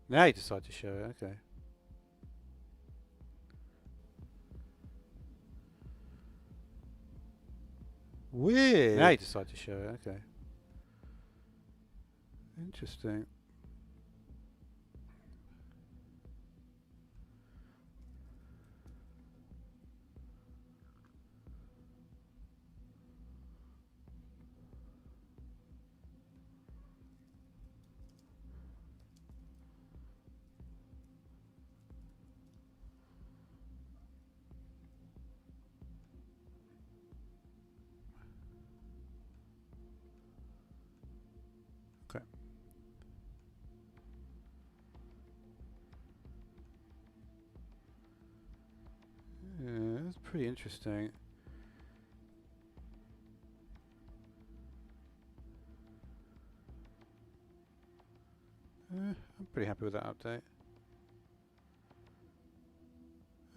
Now you decide to show it, okay. Weird. Now you decide to show it, okay. Interesting. Okay. Yeah, that's pretty interesting. I'm pretty happy with that update.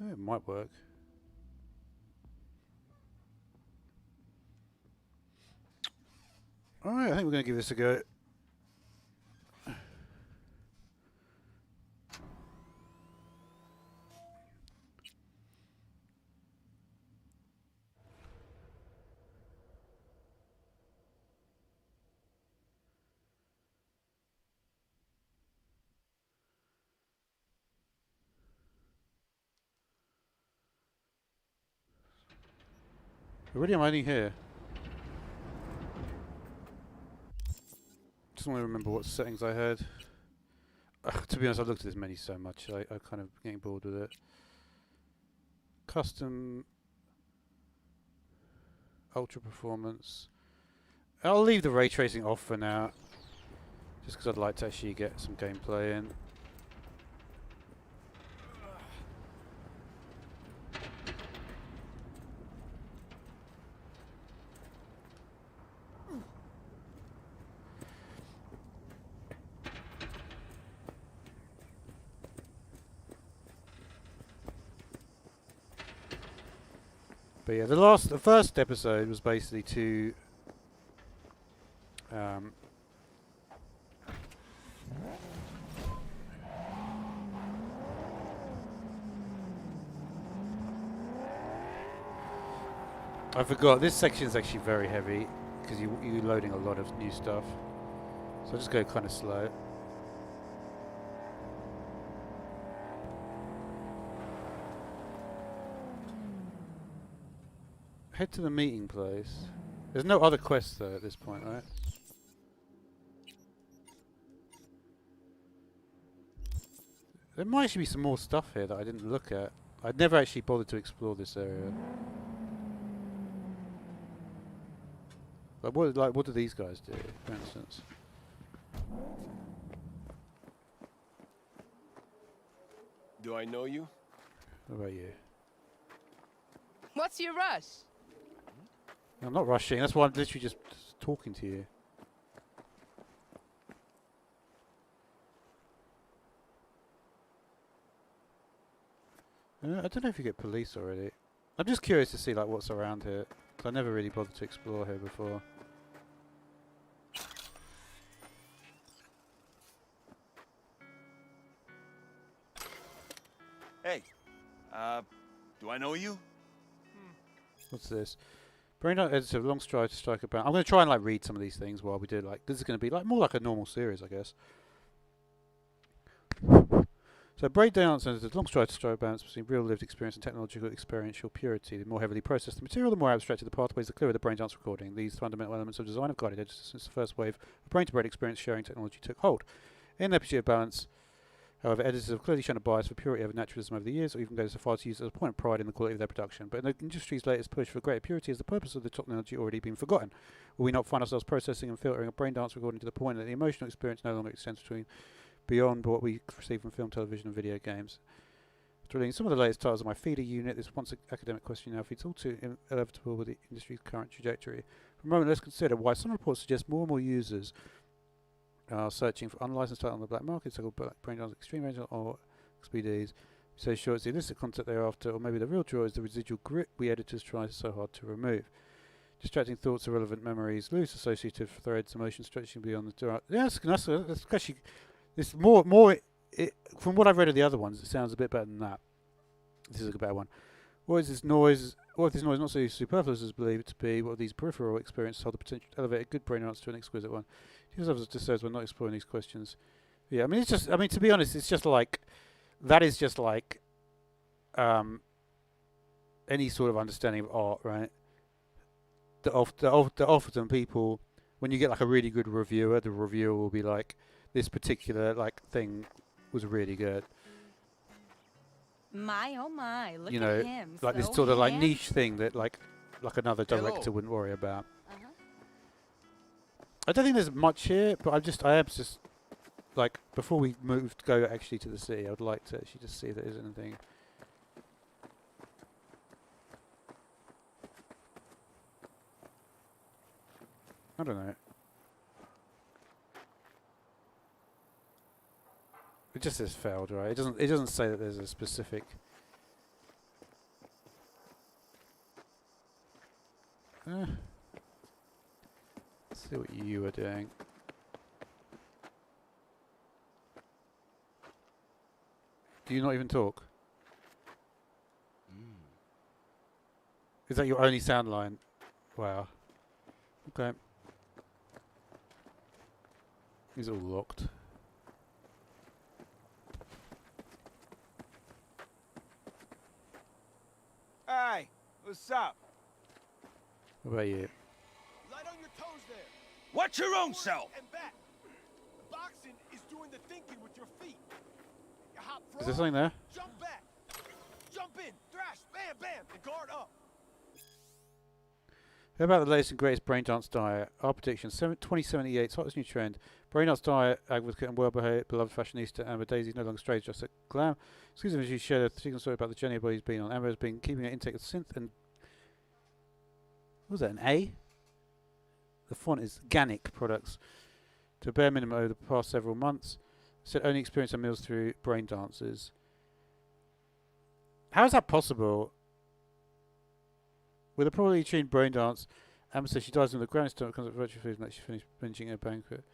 It might work. Alright, I think we're going to give this a go. Already I'm only here. Just want to remember what settings I had. To be honest, I've looked at this menu so much, I kind of getting bored with it. Custom ultra performance. I'll leave the ray tracing off for now, just because I'd like to actually get some gameplay in. But yeah, the first episode was basically to I forgot, this section is actually very heavy because you're loading a lot of new stuff. So I'll just go kind of slow. Head to the meeting place. There's no other quests though at this point, right? There might actually be some more stuff here that I didn't look at. I'd never actually bothered to explore this area. What do these guys do, for instance? Do I know you? What about you? What's your rush? I'm not rushing, that's why I'm literally just talking to you. I don't know if you get police already. I'm just curious to see like what's around here, because I never really bothered to explore here before. Hey, do I know you? What's this? Brain editor, long stride to strike a balance. I'm going to try and like read some of these things while we do. Like this is going to be like more like a normal series, I guess. So breakdown says long stride to strike a balance between real lived experience and technological experiential purity. The more heavily processed the material, the more abstracted the pathways, the clearer the brain dance recording. These fundamental elements of design have guided editors since the first wave of brain-to-brain experience sharing technology took hold. In their pursuit of balance, however, editors have clearly shown a bias for purity over naturalism over the years, or even go so far as to use it as a point of pride in the quality of their production. But in the industry's latest push for greater purity, has the purpose of the technology already been forgotten? Will we not find ourselves processing and filtering a brain dance recording to the point that the emotional experience no longer extends beyond what we receive from film, television, and video games? After reading some of the latest titles of my feeder unit, this once academic question now feeds all too inevitable with the industry's current trajectory. For a moment, let's consider why some reports suggest more and more users are searching for unlicensed title on the black market, so-called brain dance extreme range or XPDs. So sure it's the illicit content they're after, or maybe the real draw is the residual grit we editors try so hard to remove. Distracting thoughts, irrelevant memories, loose associative threads, emotion stretching beyond the direct. Yeah, that's actually this more from what I've read of the other ones, it sounds a bit better than that. This is a better one. What is this noise? What if this noise is not so superfluous as believed it to be? What if these peripheral experiences hold the potential to elevate a good brain answer to an exquisite one? He just says we're not exploring these questions. Yeah, I mean, it's just. I mean, to be honest, it's just like that is just like any sort of understanding of art, right? That often people, when you get like a really good reviewer, the reviewer will be like, this particular like thing was really good. My oh my, look You know, at him. like this so sort of like handsome. niche thing that like another director Hello. wouldn't worry about. Uh-huh. I don't think there's much here, but I am just like before we go actually to the city, I would like to actually just see if there is anything. I don't know. It just says failed, right? It doesn't say that there's a specific. Let's see what you are doing. Do you not even talk? Is that your only sound line? Wow. Okay. He's all locked. Hey, what's up? What about you? Light on your toes there. Watch your own self. And back. Boxing is doing the thinking with your feet. You hop Is there something there? jump back. Jump in, thrash, bam, bam, and guard up. How about the latest and greatest braindance diet? Our prediction: 2078's hottest new trend. Braindance diet, advocate and well-behaved, beloved fashionista Amber Daisy no longer strays just at glam. Excuse me, as she shared a secret story about the journey body's been on. Amber has been keeping her intake of synth and what was that, an A? The font is Ganic products to a bare minimum over the past several months. Said only experience her meals through brain dances. How is that possible? With a properly tuned brain dance, Amber says she dies in the ground stomach comes up virtual food and that she finished binging her banquet.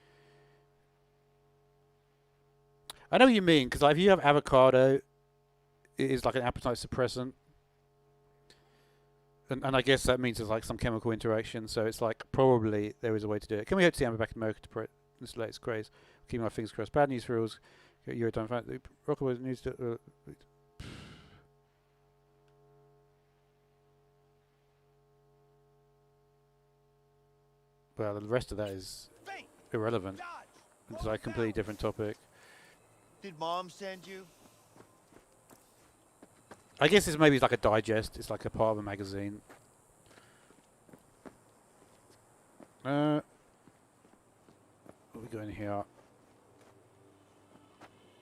I know what you mean, because like if you have avocado, it is like an appetite suppressant. And I guess that means there's like some chemical interaction, so it's like probably there is a way to do it. Can we hope to see Amber back in America to prep this latest craze? Keeping my fingers crossed. Bad news for us. Eurotime fan. Rockaway news to well, the rest of that is irrelevant. It's like a completely different topic. Did Mom send you? I guess it's maybe like a digest. It's like a part of a magazine. What we got in here?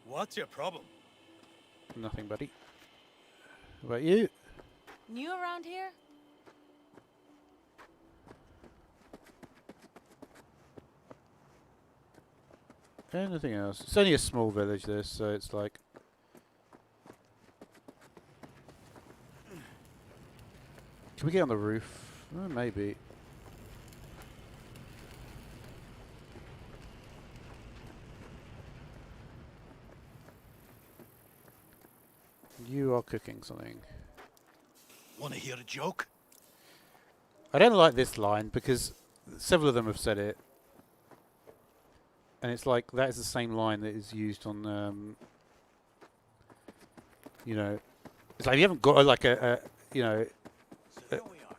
What's your problem? Nothing, buddy. What about you? New around here? Anything else? It's only a small village, this, so it's like. Can we get on the roof? Maybe. You are cooking something. Want to hear a joke? I don't like this line because several of them have said it. And it's like that is the same line that is used on, you know, it's like you haven't got like a you know,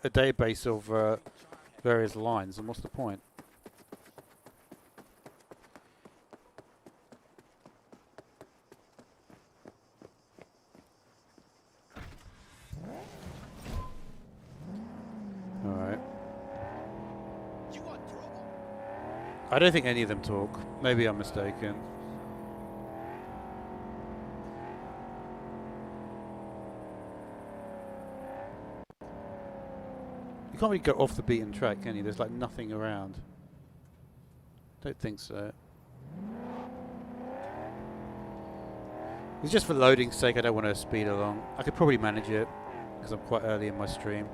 a database of various lines, and what's the point? All right. I don't think any of them talk. Maybe I'm mistaken. You can't really go off the beaten track, can you? There's like nothing around. Don't think so. It's just for loading's sake. I don't want to speed along. I could probably manage it because I'm quite early in my stream.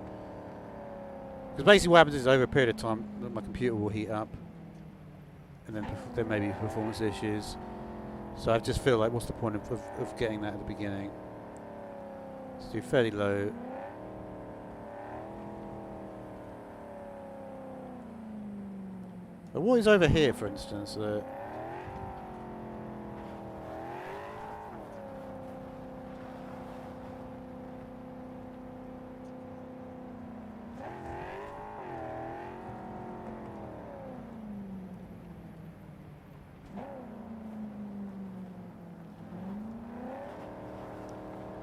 Because basically what happens is over a period of time, my computer will heat up. And then there may be performance issues. So I just feel like, what's the point of getting that at the beginning? Let's do fairly low. But what is over here, for instance?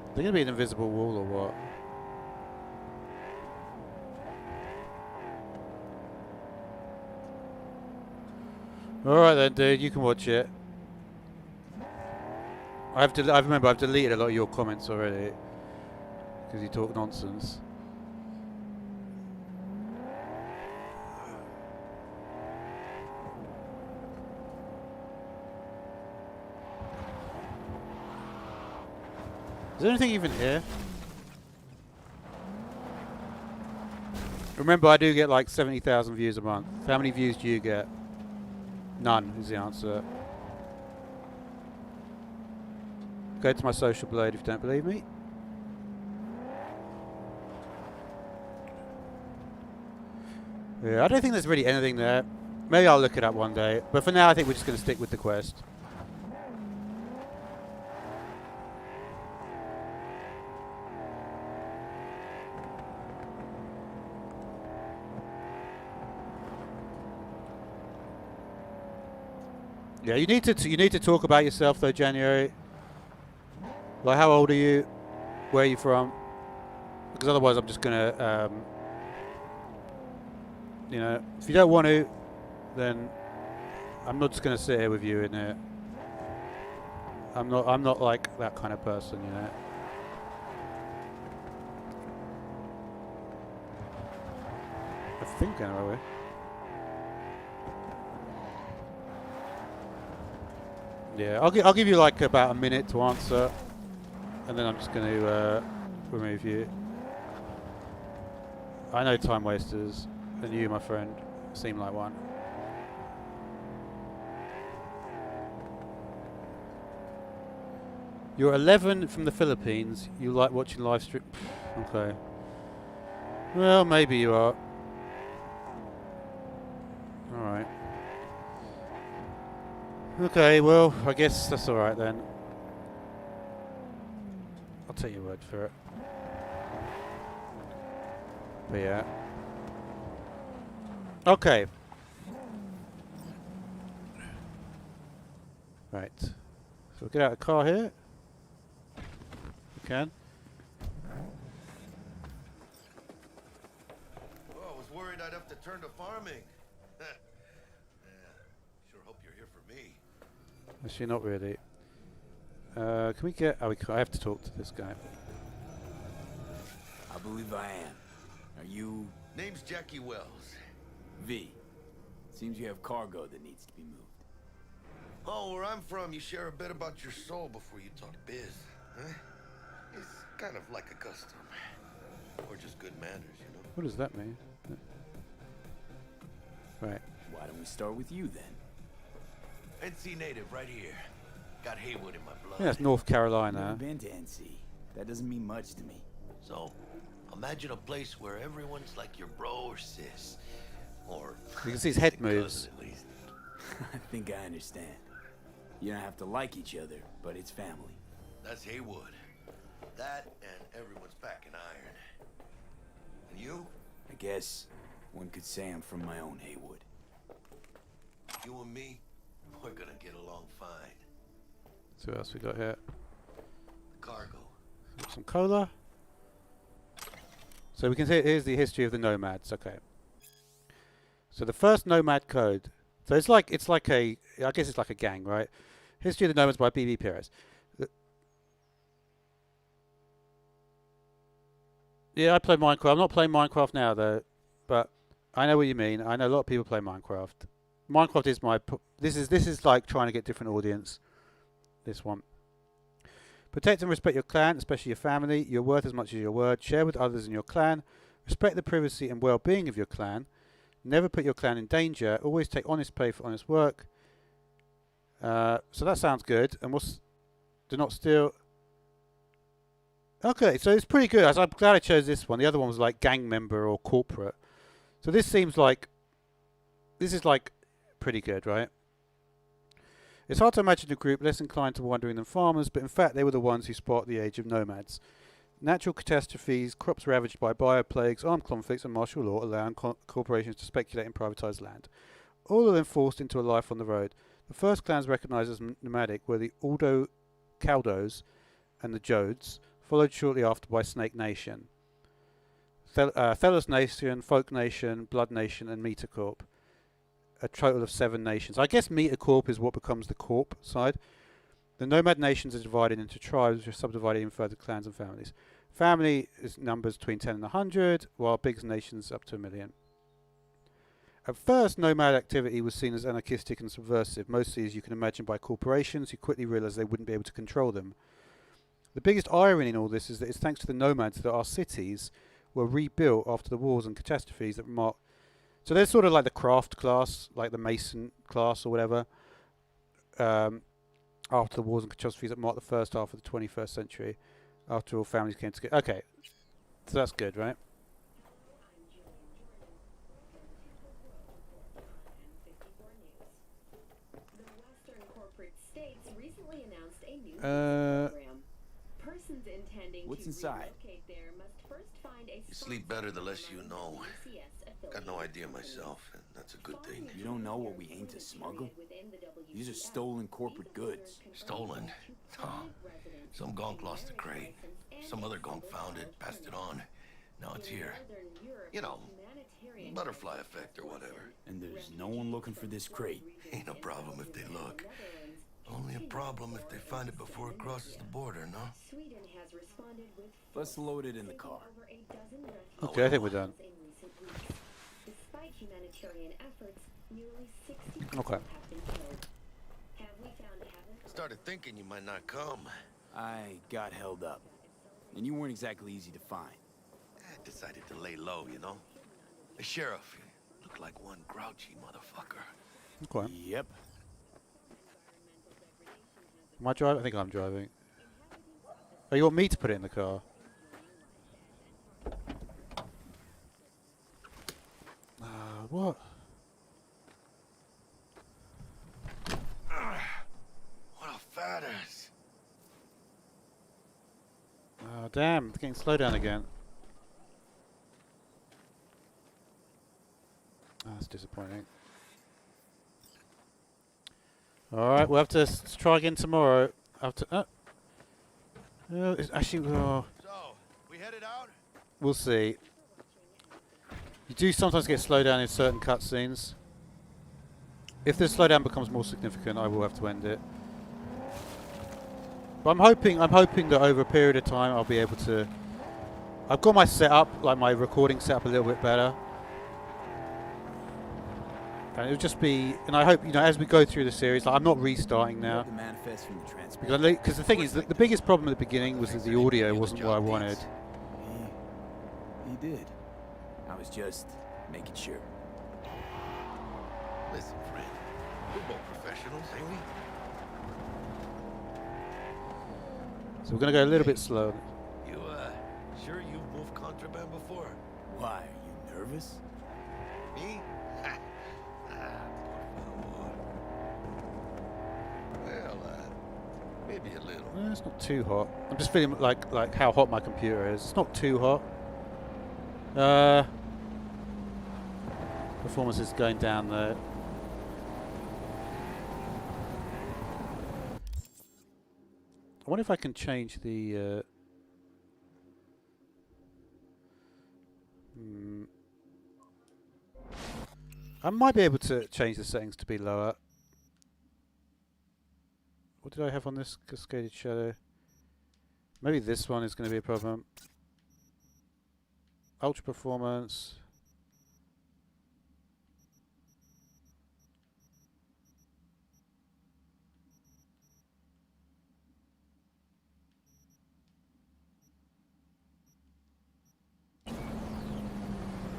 Is there going to be an invisible wall or what? Alright then, dude, you can watch it. I remember I've deleted a lot of your comments already. Because you talk nonsense. Is there anything even here? Remember, I do get like 70,000 views a month. How many views do you get? None is the answer. Go to my social blade if you don't believe me. Yeah, I don't think there's really anything there. Maybe I'll look it up one day. But for now, I think we're just going to stick with the quest. Yeah, you need to talk about yourself though, January. Like, how old are you? Where are you from? Because otherwise, I'm just gonna, you know, if you don't want to, then I'm not just gonna sit here with you in it. I'm not like that kind of person, you know. I think anyway. Yeah, I'll give you like about a minute to answer, and then I'm just going to remove you. I know time wasters, and you, my friend, seem like one. You're 11 from the Philippines. You like watching live stream? Okay. Well, maybe you are. All right. Okay, well, I guess that's alright then. I'll take your word for it. But yeah. Okay. Right. So we'll get out of the car here. We can. Oh, I was worried I'd have to turn to farming. Yeah, sure hope you're here for me. Actually, not really. Can we get... Oh, I have to talk to this guy. I believe I am. Are you... Name's Jackie Wells. V? Seems you have cargo that needs to be moved. Oh, where I'm from, you share a bit about your soul before you talk biz, huh? It's kind of like a custom. Or just good manners, you know? What does that mean? Right. Why don't we start with you then? NC native right here. Got Haywood in my blood. I think that's North Never Carolina. been to NC. That doesn't mean much to me. So, imagine a place where everyone's like your bro or sis. Or... You can see his head cousin, moves. at least. I think I understand. You don't have to like each other, but it's family. That's Haywood. That and everyone's back in iron. And you? I guess one could say I'm from my own Haywood. You and me, we're gonna get along fine. So what else we got here? Cargo. Got some cola. So we can see here's the history of the nomads. Okay. So the first nomad code. So it's like a, I guess it's like a gang, right? History of the Nomads by B.B. Perez. Yeah, I play Minecraft. I'm not playing Minecraft now though, but I know what you mean. I know a lot of people play Minecraft. Minecraft is my this is like trying to get different audience. This one. Protect and respect your clan, especially your family. You're worth as much as your word. Share with others in your clan. Respect the privacy and well-being of your clan. Never put your clan in danger. Always take honest pay for honest work. So that sounds good. And what's do not steal? Okay, so it's pretty good. I'm glad I chose this one. The other one was like gang member or corporate. So this seems like this is like pretty good, right? It's hard to imagine a group less inclined to wandering than farmers, but in fact they were the ones who sparked the age of nomads. Natural catastrophes, crops ravaged by bioplagues, armed conflicts and martial law allowing corporations to speculate and privatise land. All of them forced into a life on the road. The first clans recognised as nomadic were the Aldo Caldos and the Jodes, followed shortly after by Snake Nation, Thelus Nation, Folk Nation, Blood Nation and Metacorp. A total of 7 nations. I guess Metacorp is what becomes the Corp side. The nomad nations are divided into tribes, which are subdivided in further clans and families. Family is numbers between 10 and 100, while big nations up to 1 million. At first, nomad activity was seen as anarchistic and subversive, mostly as you can imagine by corporations who quickly realised they wouldn't be able to control them. The biggest irony in all this is that it's thanks to the nomads that our cities were rebuilt after the wars and catastrophes that marked. So they're sort of like the craft class, like the mason class or whatever. After the wars and catastrophes that marked the first half of the 21st century, after all families came together. Okay, so that's good, right? The Western corporate states recently announced a new program. Persons intending What's to inside? relocate there must first find a You sleep better the less you know. Got no idea myself, and that's a good thing. You don't know what we aim to smuggle? These are stolen corporate goods. Stolen? Oh. Some gonk lost the crate. Some other gonk found it, passed it on. Now it's here. You know, butterfly effect or whatever. And there's no one looking for this crate. Ain't a problem if they look. Only a problem if they find it before it crosses the border, no? Let's load it in the car. Okay, I think we're done. Despite humanitarian efforts, nearly 60 Okay. people have been killed. Have we found heaven? Started thinking you might not come. I got held up. And you weren't exactly easy to find. I decided to lay low, you know? The sheriff looked like one grouchy motherfucker. Okay. Yep. Am I driving? I think I'm driving. Oh, you want me to put it in the car? What? What a fat ass. Oh, damn. It's getting slow down again. Oh, that's disappointing. Alright, we'll have to try again tomorrow. After, it's actually, So, we headed out? we'll see. You do sometimes get slowed down in certain cutscenes. If the slowdown becomes more significant, I will have to end it. But I'm hoping that over a period of time I'll be able to. I've got my setup, like my recording set up a little bit better, and it'll just be. And I hope as we go through the series, like I'm not restarting now. The manifest from the transport. Because the thing is, the biggest problem at the beginning was that the audio wasn't what I wanted. He did. I was just making sure. Listen, friend. We're both professionals, ain't we? So we're going to go a little bit slow. You, sure you've moved contraband before? Why, are you nervous? Me? Por favor. Well, maybe a little. It's not too hot. I'm just feeling like how hot my computer is. It's not too hot. Performance is going down there. I wonder if I can change the. I might be able to change the settings to be lower. What did I have on this cascaded shadow? Maybe this one is going to be a problem. Ultra performance.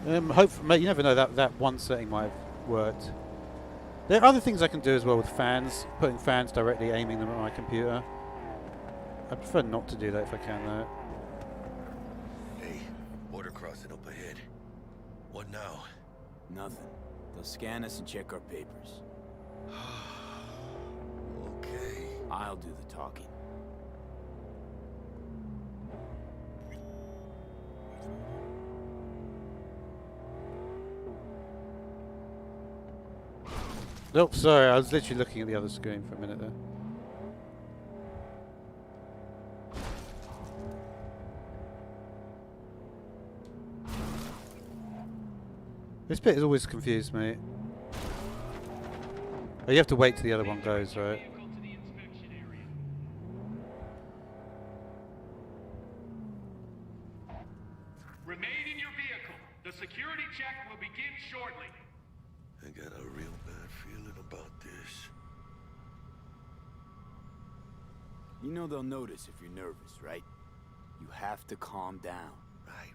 Hopefully, you never know, that one setting might have worked. There are other things I can do as well with fans, putting fans directly aiming them at my computer. I prefer not to do that if I can though. Hey, border crossing up ahead. What now? Nothing. They'll scan us and check our papers. Okay. I'll do the talking. Oh, sorry, I was literally looking at the other screen for a minute there. This bit has always confused me. Oh, you have to wait till the other one goes, right? Remain in your vehicle. The security check will begin shortly. I got a real bad feeling about this. You know they'll notice if you're nervous, right? You have to calm down.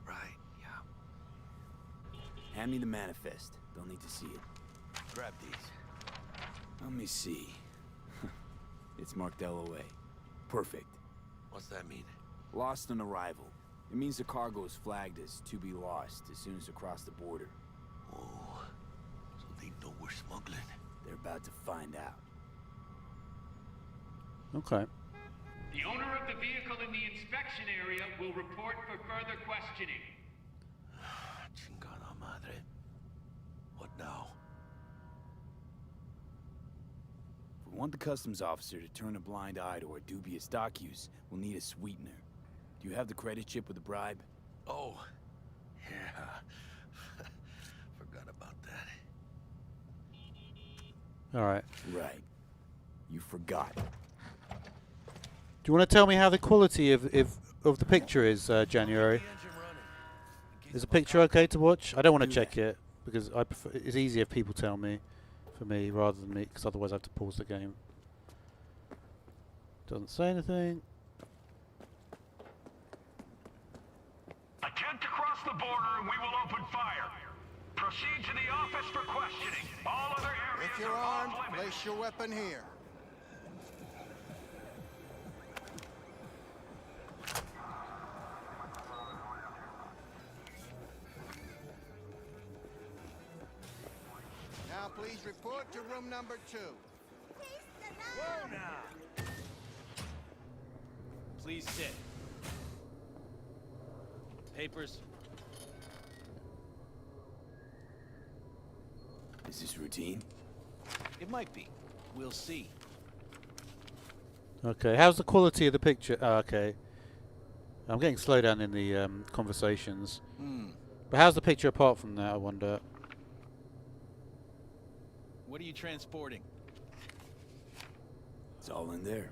Right, yeah. Hand me the manifest. They'll need to see it. Grab these. Let me see. It's marked LOA. Perfect. What's that mean? Lost on arrival. It means the cargo is flagged as to be lost as soon as they cross the border. Oh, so they know we're smuggling. They're about to find out. Okay. The owner of the vehicle in the inspection area will report for further questioning. Chingada madre. What now? If we want the customs officer to turn a blind eye to our dubious dock use, we'll need a sweetener. Do you have the credit chip with the bribe? Oh, yeah. Forgot about that. Alright. Right. You forgot. Do you want to tell me how the quality of the picture is, January? Is the picture okay to watch? I don't want to check it because I prefer, it's easier if people tell me, for me, rather than me, because otherwise I have to pause the game. Doesn't say anything. Attempt to cross the border and we will open fire. Proceed to the office for questioning. All other areas If you're are off armed, limits. place your weapon here. Now please report to room number 2. Whoa now! Please sit. Papers. Is this routine? It might be. We'll see. Okay, how's the quality of the picture? Oh, okay. I'm getting slow down in the conversations. But how's the picture apart from that, I wonder? What are you transporting? It's all in there.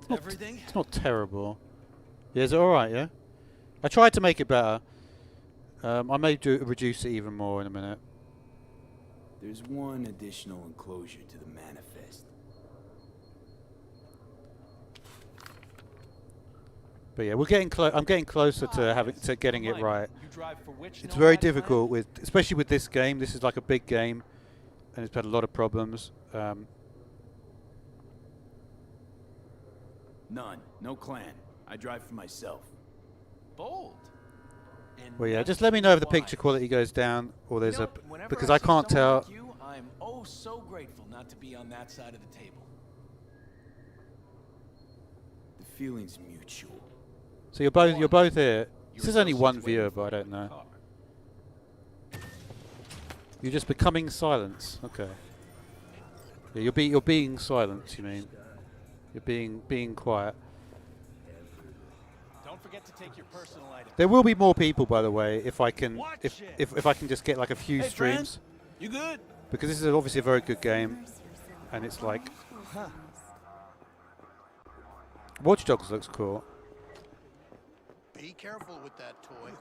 Everything? It's not terrible. Yeah, is it alright, yeah? I tried to make it better. I may reduce it even more in a minute. There's one additional enclosure to the manifest. But yeah, we're getting I'm getting closer to getting it right. You drive for which It's nomad very plan? difficult with, especially with this game. This is like a big game, and it's had a lot of problems. None. No clan. I drive for myself. Bold. And Well, yeah, that's just let me know if the wise. picture quality goes down or there's You a know, whenever because I I see can't someone tell. like you, I'm oh so grateful not to be on that side of the table. The feeling's mutual. So you're both here. This Your is only one associate's waiting viewer, for but I you don't in the know. car. You're just becoming silence. Okay. Yeah, you're being silent. You mean? You're being quiet. Don't forget to take your personal items. There will be more people, by the way, if I can if I can just get like a few Hey, streams, friend. You good? because this is obviously a very good game, and it's like Watch Dogs looks cool. Be careful with that toy.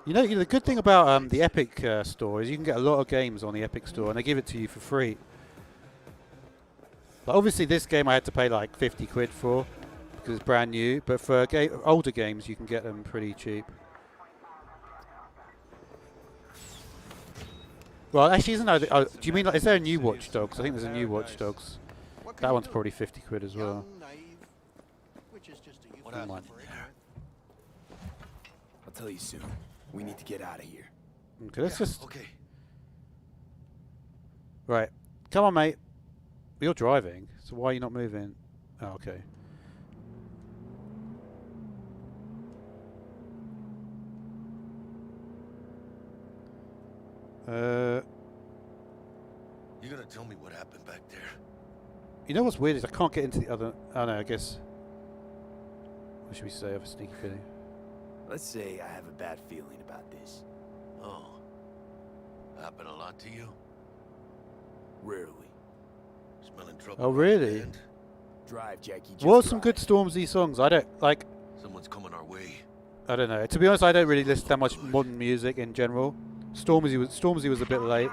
You know, the good thing about the Epic Store is you can get a lot of games on the Epic Store, and they give it to you for free. Like, obviously, this game I had to pay like 50 quid for because it's brand new. But for older games, you can get them pretty cheap. Well, actually, isn't there? Oh, do you mean like, is there a new Watch Dogs? I think there's a new Watch Dogs. That one's probably 50 quid as well. What Never happened mind. there? I'll tell you soon. We need to get out of here. Okay, let's just. Okay. Right. Come on, mate. You're driving, so why are you not moving? Oh, okay. You gonna tell me what happened back there? You know what's weird is I can't get into the other. Oh no, I guess. What should we say? I have a sneaky feeling. Let's say I have a bad feeling about this. Oh. Happened a lot to you? Rarely. Smelling trouble. Oh, around really? the bend? Drive, Jackie. Just What are some good drive. Stormzy songs? I don't like. Someone's coming our way. I don't know. To be honest, I don't really listen to that much modern music in general. Stormzy was a bit late.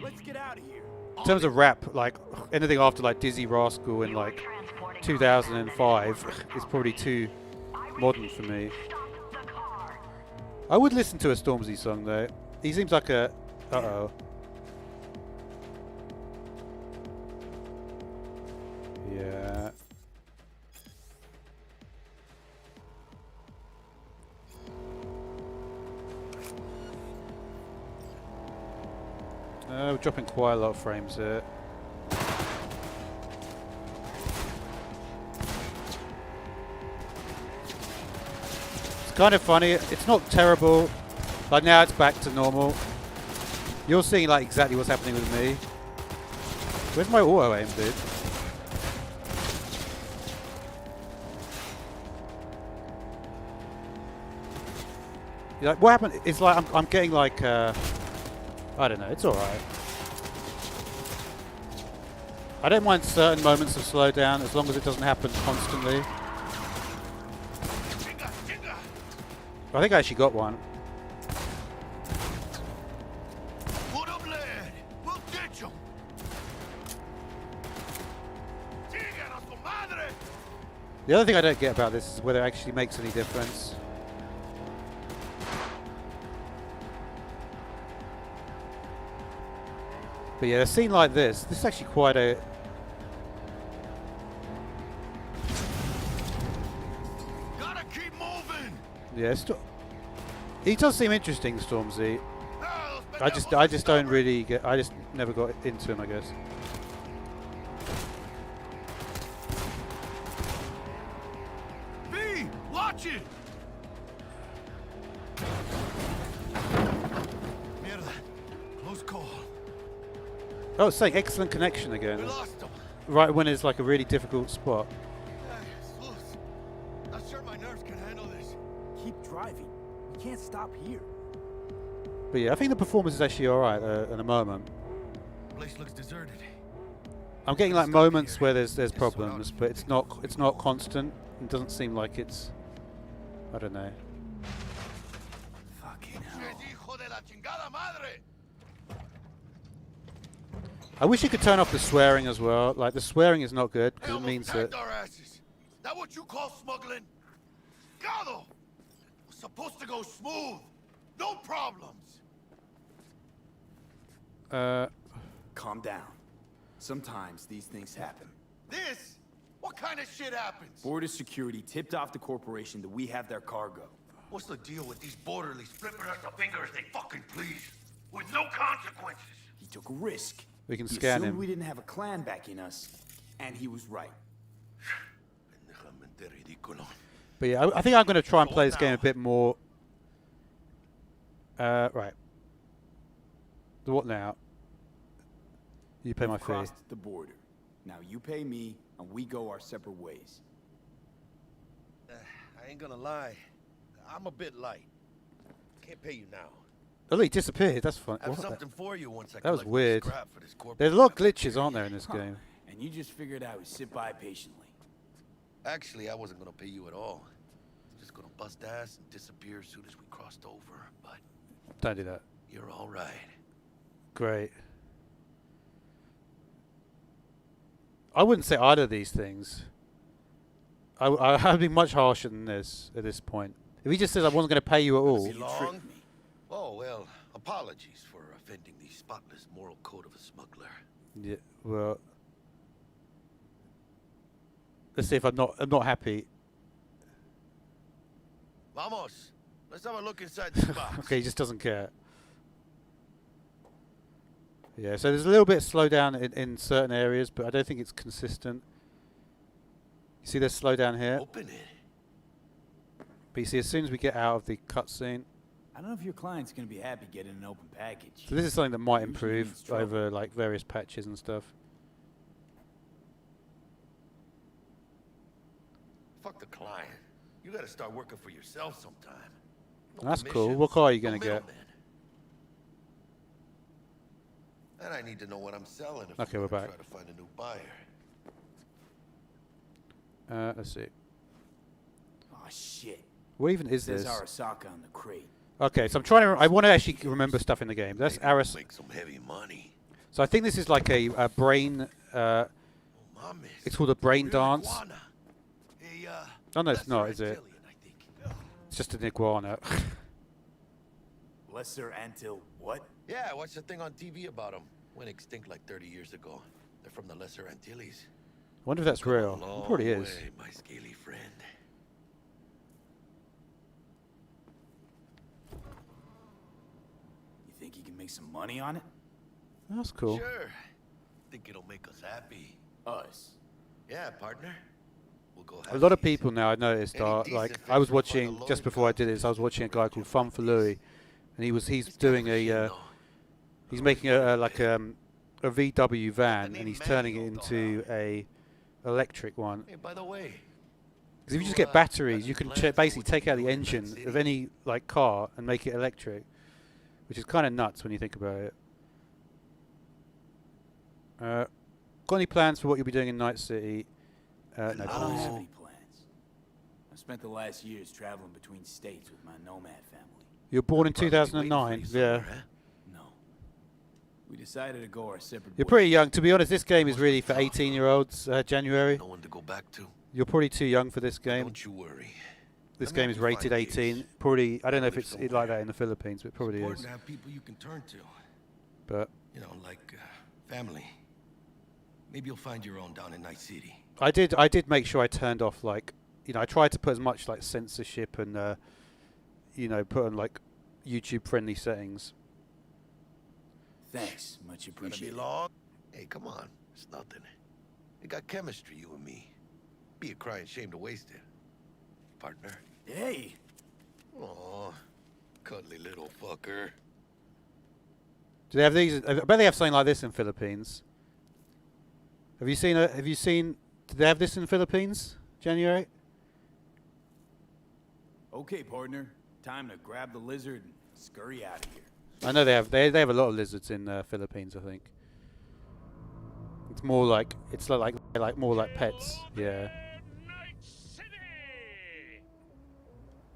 Let's get out of here. In terms of rap, like anything after like Dizzy Rascal in like 2005 is probably too modern for me. I would listen to a Stormzy song though. He seems like a. Uh-oh. Yeah. We're dropping quite a lot of frames here. It's kind of funny. It's not terrible. Like now it's back to normal. You're seeing like exactly what's happening with me. Where's my auto aim, dude? Like what happened? It's like I'm getting like I don't know. It's all right. I don't mind certain moments of slowdown as long as it doesn't happen constantly. I think I actually got one. Put up, lad. We'll get you. The other thing I don't get about this is whether it actually makes any difference. But yeah, a scene like this is actually quite a... Gotta keep moving. Yeah, he does seem interesting, Stormzy. I just don't really get... I just never got into him, I guess. V, watch it. Mierda. Close call. Oh, it's saying excellent connection again. We lost him. Right when it's like a really difficult spot. Hey, loose. Not sure my nerves can handle this. Keep driving. We can't stop here. But yeah, I think the performance is actually alright at the moment. Place looks deserted. I'm getting like moments where there's problems, but it's not constant. It doesn't seem like it's... I don't know. Fucking hell. Hijo de la chingada madre. I wish you could turn off the swearing as well. Like, the swearing is not good because it Almost means that... tagged our asses. That what you call smuggling? Gado! Was supposed to go smooth. No problems. Calm down. Sometimes these things happen. This? What kind of shit happens? Border security tipped off the corporation that we have their cargo. What's the deal with these borderlies flipping us the finger as they fucking please? With no consequences. He took a risk. We can He scan assumed him. we didn't have a clan backing us, and he was right. But yeah, I think I'm going to try and play this game a bit more... right. What now? You pay my We've fee. crossed the border. Now you pay me, and we go our separate ways. I ain't gonna lie. I'm a bit light. Can't pay you now. Oh, he disappeared. That's fun. I have What the- something for you once I That was collect my weird. scrap for this corporate There's a lot of cafeteria. glitches, aren't there, in this game? And you just figured I would sit by patiently. Actually, I wasn't gonna pay you at all. Just gonna bust ass and disappear as soon as we crossed over. But Don't do that. you're all right. Great. I wouldn't say either of these things. I'd be much harsher than this at this point. If he just says I wasn't going to pay you at all. You tricked me. Oh, well, apologies for offending the spotless moral code of a smuggler. Yeah, well, let's see if I'm not happy. Vamos. Let's have a look inside this box. Okay, he just doesn't care. Yeah, so there's a little bit of slowdown in certain areas, but I don't think it's consistent. You see this slowdown here? Open it. But you see, as soon as we get out of the cutscene, I don't know if your client's gonna be happy getting an open package. so this is something that might Usually improve means trouble. over like various patches and stuff. Fuck the client. You gotta start working for yourself sometime. No That's cool. commissions, What car are you no gonna get? middlemen. And I need to know what I'm selling if Okay, I'm we're gonna back. try to find a new buyer. Let's see. Oh shit. What even is Says this? Arasaka on the crate. Okay, so I'm trying to. I want to actually remember stuff in the game. That's Maybe we'll Aris. make some heavy money. So I think this is like a brain. Mames. It's called a brain Real dance. iguana. A, Oh no, it's not, is lesser it? Antillian, I think. It's just an iguana. Lesser Antil what? Yeah, I watched a thing on TV about them. Went extinct like 30 years ago. They're from the Lesser Antilles. I wonder if that's Come a real. It long probably is. way, my scaly friend. You think you can make some money on it? That's cool. Sure. Think it'll make us happy. Us. Yeah, partner. We'll go A lot of halvesies. people now I noticed Any are decent like fix I was will find a watching loan just before I did company this. I was watching a guy called Fun for $50. Louis, and he's It's doing kind of a shit, though. he's making a like a VW van, name and he's turning it manual, into a electric one. Hey, by the way, Because if you just who, get batteries, got you any can plans for basically what you take out do the in that engine of city? any like car and make it electric, which is kind of nuts when you think about it. Got any plans for what you'll be doing in Night City? No, I don't have please. any plans. I've spent the last years traveling between states with my nomad family. You were born in Probably waiting for 2009. you Yeah. somewhere, huh? No. We decided to go our separate You're ways. pretty young. To be honest, this game is really for 18-year-olds. January. No one to go back to. You're probably too young for this game. Don't you worry. This Let me game help is you find rated gigs. 18. Probably. I don't know if Live it's somewhere. like that in the Philippines, but it probably Important is. to have people you can turn to. But You know, like family. Maybe you'll find your own down in Night City. I did make sure I turned off like, I tried to put as much like censorship and put on like YouTube friendly settings. Thanks. Much Gonna be appreciated. long? Hey, come on. It's nothing. We got chemistry, you and me. Be a crying shame to waste it. Partner. Hey! Aw, cuddly little fucker. Do they have these? I bet they have something like this in Philippines. Have you seen? Do they have this in Philippines? January? Okay, partner. Time to grab the lizard and scurry out of here. I know they have. They have a lot of lizards in Philippines. I think. It's more like more like pets. Yeah. Night City!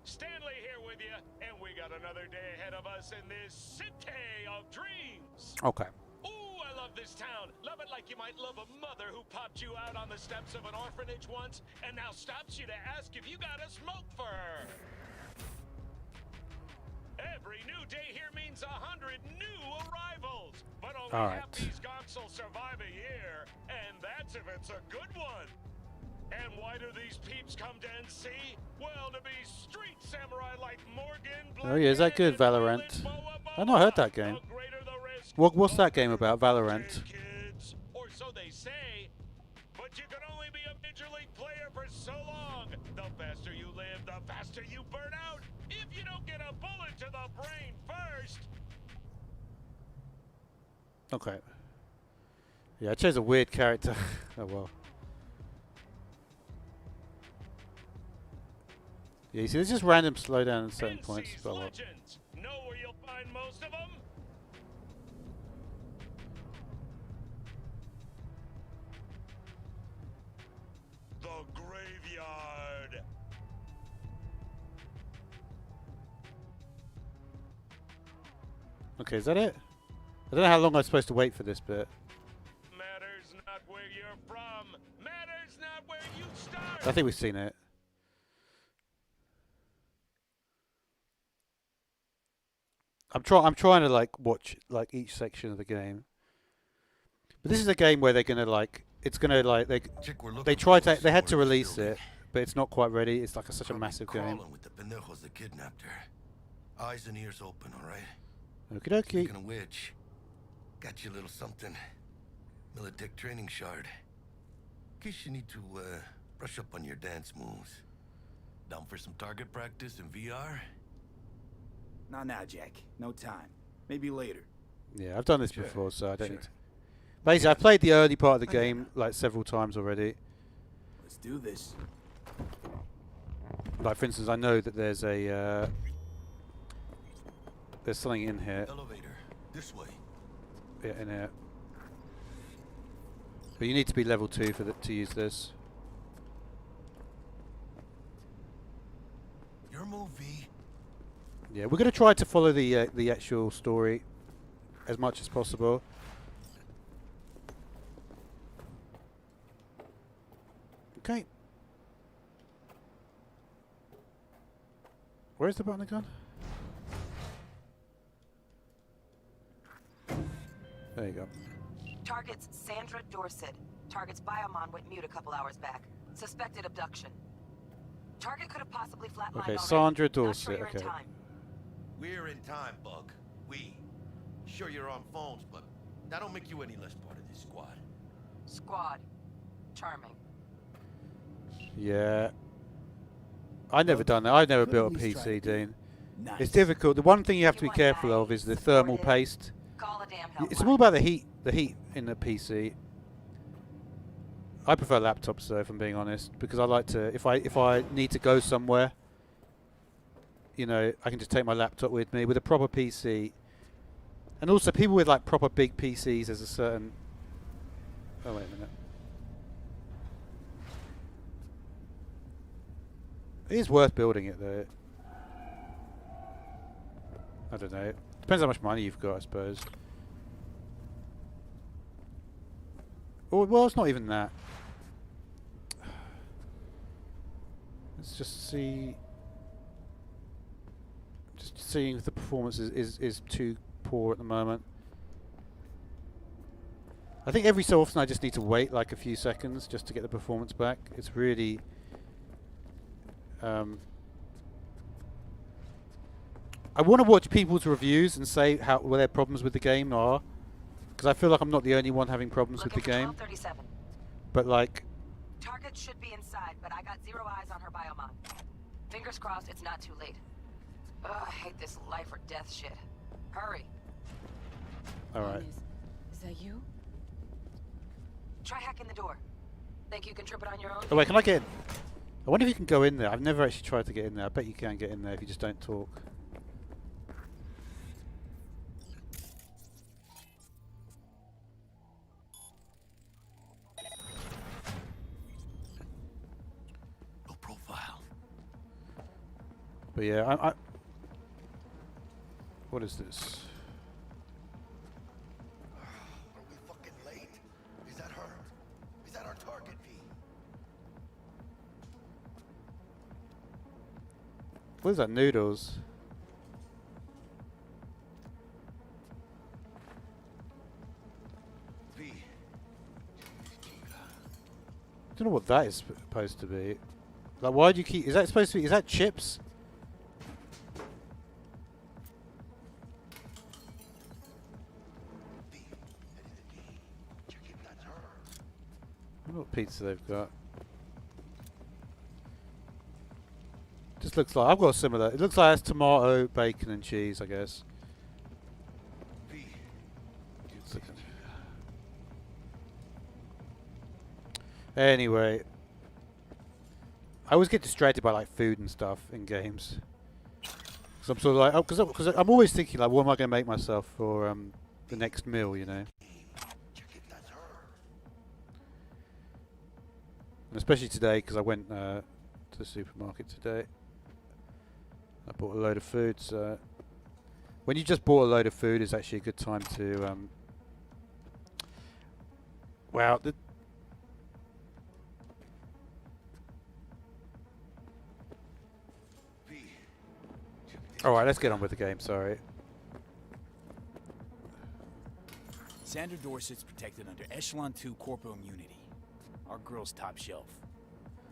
Stanley here with you, and we got another day ahead of us in this city of dreams. Okay. Ooh, I love this town. Love it like you might love a mother who popped you out on the steps of an orphanage once and now stops you to ask if you got a smoke for her. Every new day here means 100 new arrivals, but only All half right. these gonks will survive a year, and that's if it's a good one. And why do these peeps come to NC? Well, to be street samurai like Morgan. Oh yeah, is that good, Blackbeard, Valorant? and Boa Boa. I've not heard that game. The greater the risk, What's the that game about, better. Valorant? Kids, or so they say. But you can only be a major league player for so long. The faster you live, the faster you burn out. If you don't get a bullet to the brain first. Okay. Yeah, I chose a weird character. Oh well. Yeah, you see, there's just random slowdown at certain points. NC's But well. legends. Know where you'll find most of them? The graveyard. Okay, is that it? I don't know how long I'm supposed to wait for this bit. Matters not where you're from. Matters not where you start. I think we've seen it. I'm trying to like watch like each section of the game. But this is a game where they're gonna like it's gonna like they had to release it, but it's not quite ready. It's like such a massive game. With the pendejos that kidnapped her. Eyes and ears open, all right? Okie dokie. Speaking of which, got you a little something. Militech training shard. In case you need to brush up on your dance moves. Down for some target practice in VR? Not now, Jack. No time. Maybe later. Yeah, I've done this before, so I don't need to. Basically, I've played the early part of the game like several times already. Let's do this. Like for instance, I know that there's something in here. Elevator. This way. Yeah, in here. But you need to be level 2 to use this. Your movie. Yeah, we're going to try to follow the actual story as much as possible. Okay. Where's the button again? There you go. Target's Sandra Dorset. Target's biomon went mute a couple hours back. Suspected abduction. Target could have possibly flatlined Okay, already. Sandra Not sure Dorset, you're okay. in time. We're in time, Bug. We. Sure you're on phones, but that don't make you any less part of this squad. Squad. Charming. Yeah. I never done that. I've never built a Couldn't we try PC, to do Dean. Nice. It's difficult. The one thing you have to be You want careful of is the thermal supported? paste. Call a damn It's helpline. all about the heat in the PC. I prefer laptops though, if I'm being honest, because I like to if I need to go somewhere, you know, I can just take my laptop with me. With a proper PC, and also people with like proper big PCs, there's a certain. Oh wait a minute. It is worth building it though. I don't know. Depends how much money you've got, I suppose. Or, well, it's not even that. Let's just see. Just seeing if the performance is too poor at the moment. I think every so often I just need to wait like a few seconds just to get the performance back. It's really. I want to watch people's reviews and say what their problems with the game are, because I feel like I'm not the only one having problems with the game. 1237. But like, Target should be inside, but I got zero eyes on her biomon. Fingers crossed it's not too late. Ugh, I hate this life or death shit. Hurry. all right. Is that you? Try hacking the door. Think you can trip it on your own? Oh wait, can I get in? I wonder if you can go in there. I've never actually tried to get in there. I bet you can get in there if you just don't talk. No profile. But yeah, I what is this? Are we fucking late? Is that her? Is that our target, V? What is that? Noodles. V. I don't know what that is supposed to be. Like, why do you keep? Is that supposed to be? Is that chips? V. Headed the D. Check if that's her. I wonder what pizza they've got. Just looks like I've got a similar. It looks like it's tomato, bacon, and cheese, I guess. V. Anyway, I always get distracted by like food and stuff in games. So I'm sort of like, oh, because I'm always thinking like, what am I going to make myself for the next meal, you know? Check if that's her. And especially today, because I went to the supermarket today. I bought a load of food. So when you just bought a load of food, it's actually a good time to. Wow, Alright, let's get on with the game, sorry. Sandra Dorset's protected under Echelon 2 Corpo Immunity. Our girl's top shelf.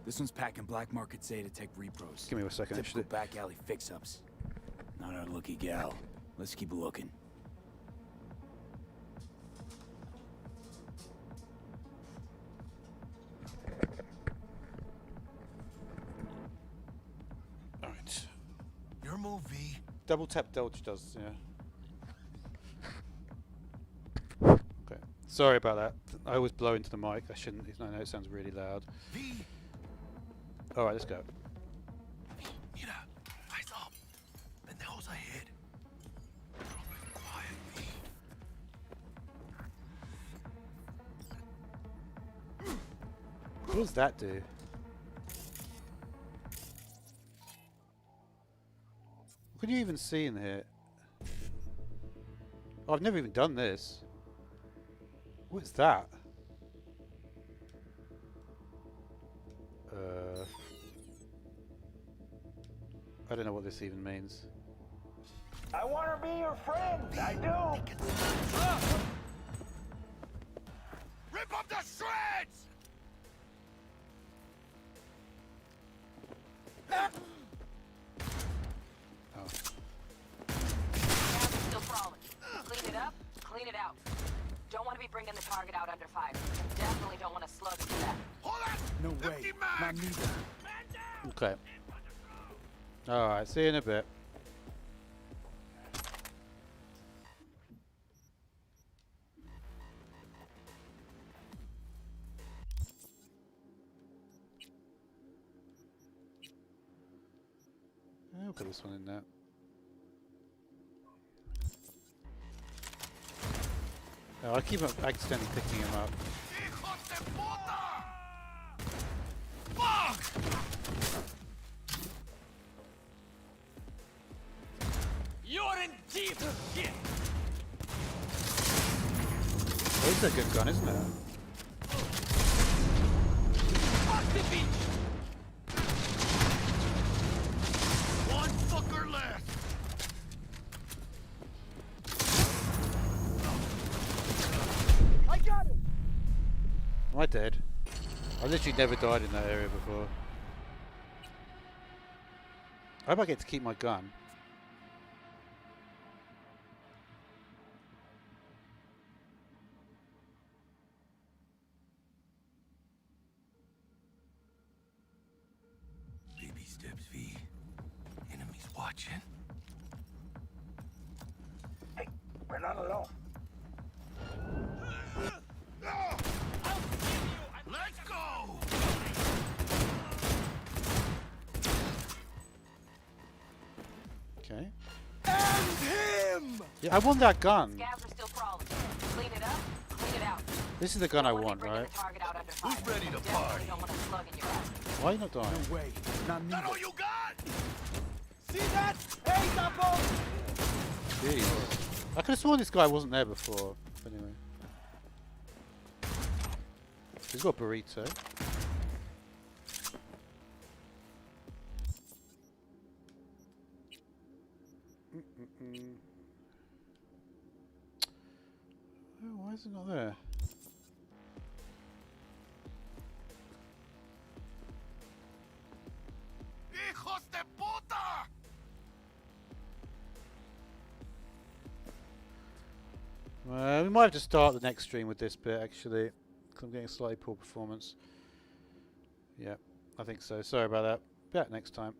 This one's packing black market Zeta Tech repros. Give me a second, Typical actually. back alley fix-ups. Not our lucky gal. Let's keep looking. Alright. Your move, V. Double tap dodge does, yeah. Okay. Sorry about that. I always blow into the mic. I shouldn't. I know it sounds really loud. V. Alright, let's go. Mira, eyes up. Pendejos ahead. Quiet, V. What does that do? What can you even see in here? Oh, I've never even done this. What's that? I don't know what this even means. I want to be your friend. I do. Rip up the shreds! Oh. Gas is still crawling. Clean it up, clean it out. Don't want to be bringing the target out under fire. Definitely don't want to slug into that. Hold on! No way. Empty Not mag! me. Okay. Alright, see you in a bit. I'll put this one in there. Oh, I keep accidentally picking him up. Hijos de puta! Fuck! You're in deep shit! Oh, it's a good gun, isn't it? Fuck the beach! One fucker left! I got him. Am I dead? I literally never died in that area before. I hope I get to keep my gun. Baby steps, V. Enemies watching. Hey, we're not alone. Let's go! Okay. And him! Yeah, I want that gun. Scavs are still crawling. Clean it up, clean it out. This is the gun I Don't wanna want, be bringing right? the target out under fire. Who's ready to Definitely party? don't want to slug in your ass. Why are you not dying? No way. Not me. That all you got? See that? Hey, Capo! Jeez. I could have sworn this guy wasn't there before. Anyway. He's got a burrito. Oh, why is it not there? Hijos de puta! We might have to start the next stream with this bit actually, because I'm getting a slightly poor performance. Yeah, I think so. Sorry about that. Back next time.